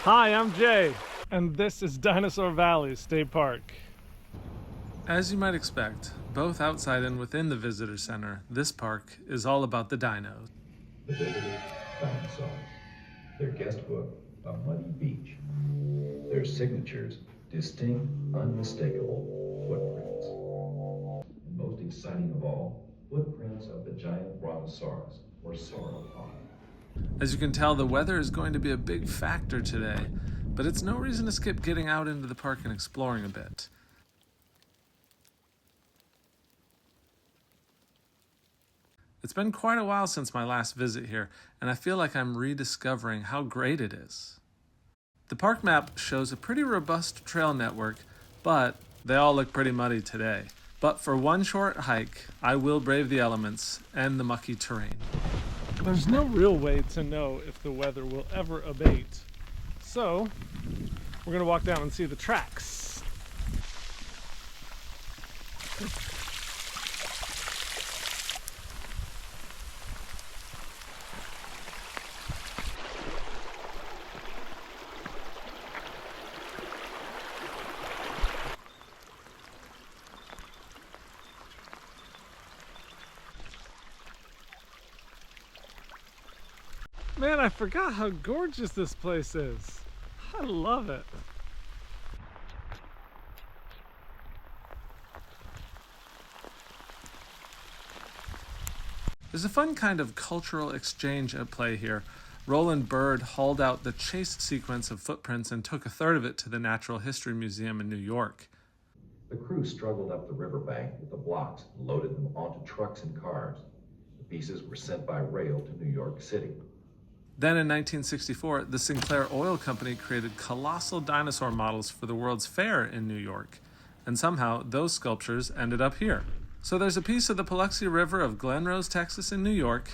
Hi, I'm Jay, and this is Dinosaur Valley State Park. As you might expect, both outside and within the visitor center, this park is all about the dinos. The visitors, dinosaurs. Their guest book, a muddy beach. Their signatures, distinct, unmistakable footprints. And most exciting of all, footprints of the giant brontosaurus, or sauropod. As you can tell, the weather is going to be a big factor today, but it's no reason to skip getting out into the park and exploring a bit. It's been quite a while since my last visit here, and I feel like I'm rediscovering how great it is. The park map shows a pretty robust trail network, but they all look pretty muddy today. But for one short hike, I will brave the elements and the mucky terrain. There's no real way to know if the weather will ever abate, so we're gonna walk down and see the tracks. Man, I forgot how gorgeous this place is. I love it. There's a fun kind of cultural exchange at play here. Roland Bird hauled out the chase sequence of footprints and took a third of it to the Natural History Museum in New York. The crew struggled up the riverbank with the blocks and loaded them onto trucks and cars. The pieces were sent by rail to New York City. Then in 1964, the Sinclair Oil Company created colossal dinosaur models for the World's Fair in New York. And somehow, those sculptures ended up here. So there's a piece of the Paluxy River of Glen Rose, Texas in New York,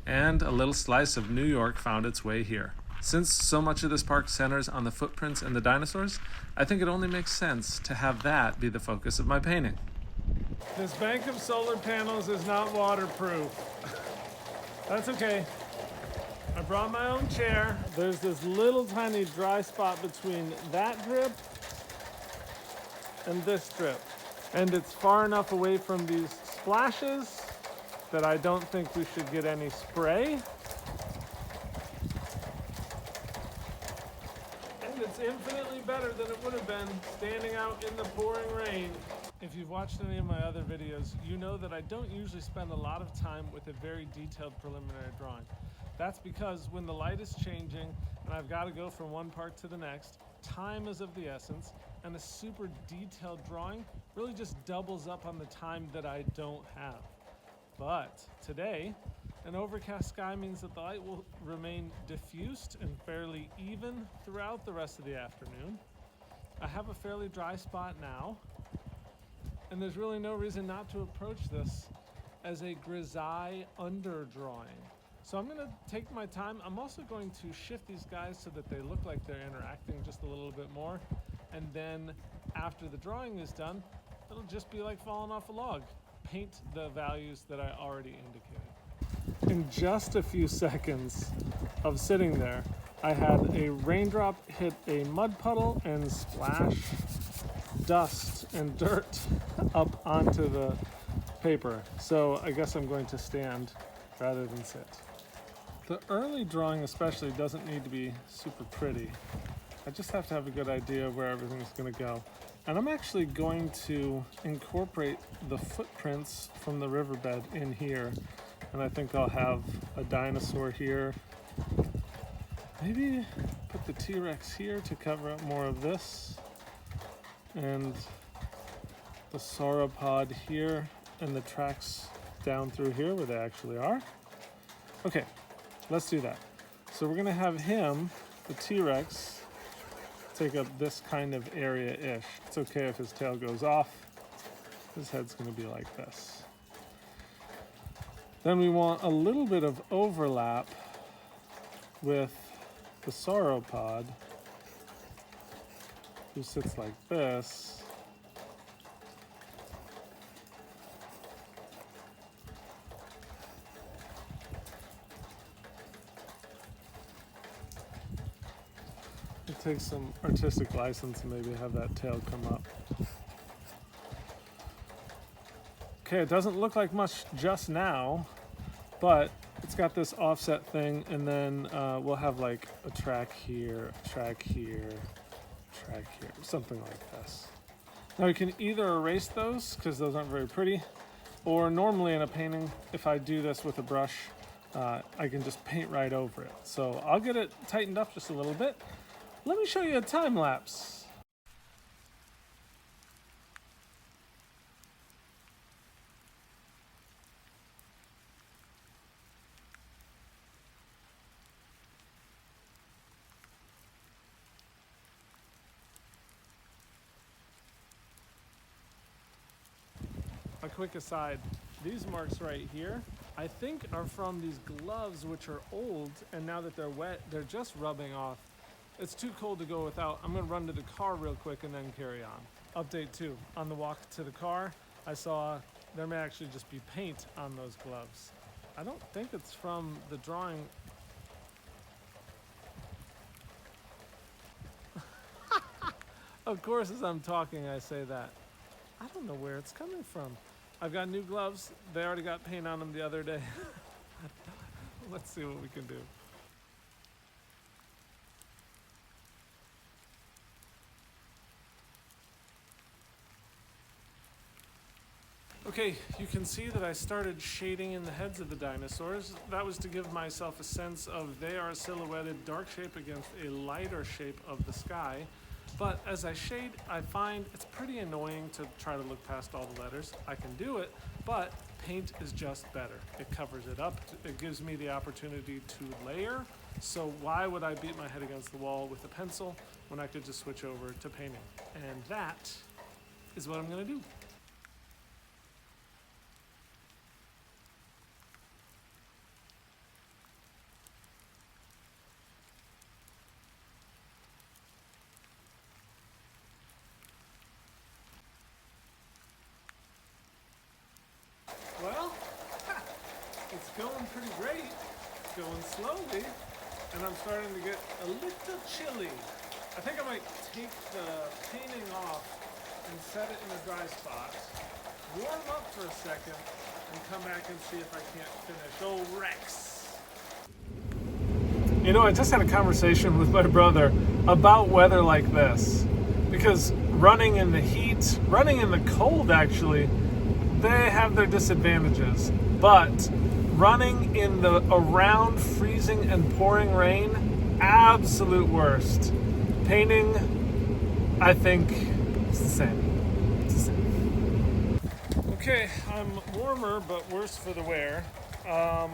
and a little slice of New York found its way here. Since so much of this park centers on the footprints and the dinosaurs, I think it only makes sense to have that be the focus of my painting. This bank of solar panels is not waterproof. That's okay. I brought my own chair. There's this little tiny dry spot between that drip and this drip. And it's far enough away from these splashes that I don't think we should get any spray. And it's infinitely better than it would have been standing out in the pouring rain. If you've watched any of my other videos, you know that I don't usually spend a lot of time with a very detailed preliminary drawing. That's because when the light is changing and I've got to go from one part to the next, time is of the essence, and a super detailed drawing really just doubles up on the time that I don't have. But today, an overcast sky means that the light will remain diffused and fairly even throughout the rest of the afternoon. I have a fairly dry spot now, and there's really no reason not to approach this as a grisaille underdrawing. So I'm going to take my time. I'm also going to shift these guys so that they look like they're interacting just a little bit more. And then after the drawing is done, it'll just be like falling off a log. Paint the values that I already indicated. In just a few seconds of sitting there, I had a raindrop hit a mud puddle and splash dust and dirt up onto the paper. So I guess I'm going to stand rather than sit. The early drawing especially doesn't need to be super pretty. I just have to have a good idea of where everything's going to go. And I'm actually going to incorporate the footprints from the riverbed in here. And I think I'll have a dinosaur here. Maybe put the T-Rex here to cover up more of this. And the sauropod here and the tracks down through here where they actually are. Okay. Let's do that. So we're gonna have him, the T-Rex, take up this kind of area-ish. It's okay if his tail goes off. His head's gonna be like this. Then we want a little bit of overlap with the sauropod, who sits like this. It takes some artistic license to maybe have that tail come up. Okay, it doesn't look like much just now, but it's got this offset thing, and then we'll have like a track here, a track here, a track here, something like this. Now you can either erase those, because those aren't very pretty, or normally in a painting, if I do this with a brush, I can just paint right over it. So I'll get it tightened up just a little bit. Let me show you a time lapse. A quick aside, these marks right here, I think are from these gloves, which are old, and now that they're wet, they're just rubbing off. It's too cold to go without. I'm gonna run to the car real quick and then carry on. Update 2, on the walk to the car, I saw there may actually just be paint on those gloves. I don't think it's from the drawing. Of course, as I'm talking, I say that. I don't know where it's coming from. I've got new gloves. They already got paint on them the other day. Let's see what we can do. Okay, you can see that I started shading in the heads of the dinosaurs. That was to give myself a sense of they are a silhouetted dark shape against a lighter shape of the sky. But as I shade, I find it's pretty annoying to try to look past all the letters. I can do it, but paint is just better. It covers it up. It gives me the opportunity to layer. So why would I beat my head against the wall with a pencil when I could just switch over to painting? And that is what I'm gonna do. Well, it's going pretty great. It's going slowly, and I'm starting to get a little chilly. I think I might take the painting off and set it in a dry spot, warm up for a second, and come back and see if I can't finish. Oh, Rex! You know, I just had a conversation with my brother about weather like this, because running in the heat, running in the cold actually, they have their disadvantages, but running in the around freezing and pouring rain, absolute worst. Painting, I think it's the same. It's the same. Okay, I'm warmer but worse for the wear.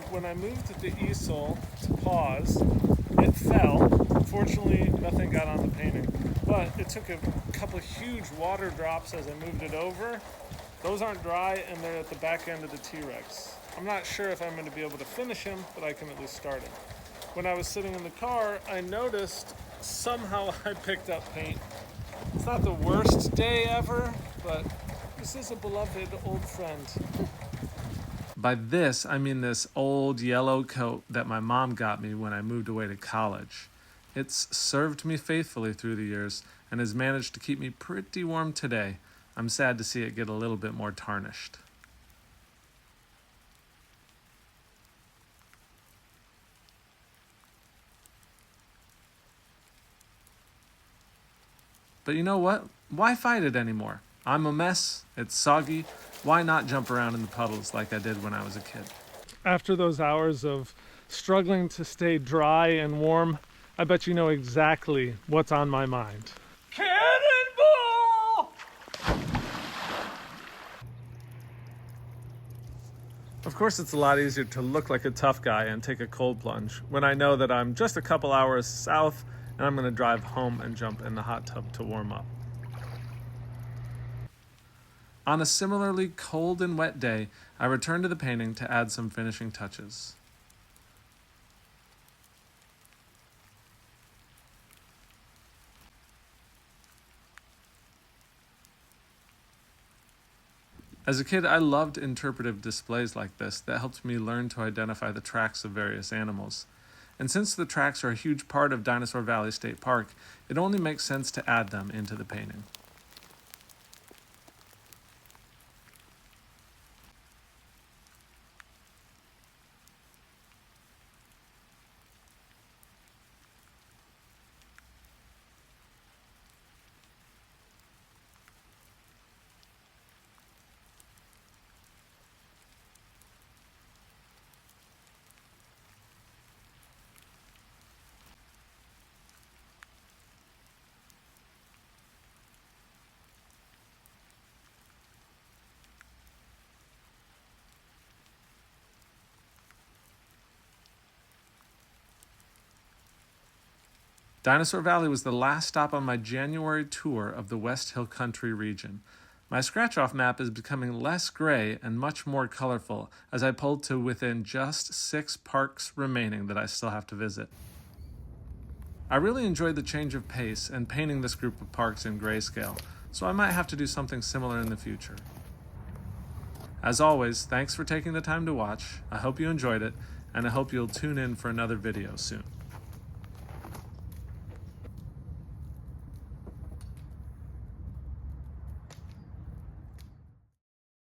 When I moved the easel to pause, it fell. Fortunately, nothing got on the painting, but it took a couple of huge water drops as I moved it over. Those aren't dry, and they're at the back end of the T-Rex. I'm not sure if I'm going to be able to finish him, but I can at least start him. When I was sitting in the car, I noticed somehow I picked up paint. It's not the worst day ever, but this is a beloved old friend. By this, I mean this old yellow coat that my mom got me when I moved away to college. It's served me faithfully through the years and has managed to keep me pretty warm today. I'm sad to see it get a little bit more tarnished. But you know what? Why fight it anymore? I'm a mess, it's soggy. Why not jump around in the puddles like I did when I was a kid? After those hours of struggling to stay dry and warm, I bet you know exactly what's on my mind. Cannonball! Of course, it's a lot easier to look like a tough guy and take a cold plunge when I know that I'm just a couple hours south and I'm going to drive home and jump in the hot tub to warm up. On a similarly cold and wet day, I returned to the painting to add some finishing touches. As a kid, I loved interpretive displays like this that helped me learn to identify the tracks of various animals. and since the tracks are a huge part of Dinosaur Valley State Park, it only makes sense to add them into the painting. Dinosaur Valley was the last stop on my January tour of the West Hill Country region. My scratch-off map is becoming less gray and much more colorful as I pulled to within just 6 parks remaining that I still have to visit. I really enjoyed the change of pace and painting this group of parks in grayscale, so I might have to do something similar in the future. As always, thanks for taking the time to watch. I hope you enjoyed it, and I hope you'll tune in for another video soon.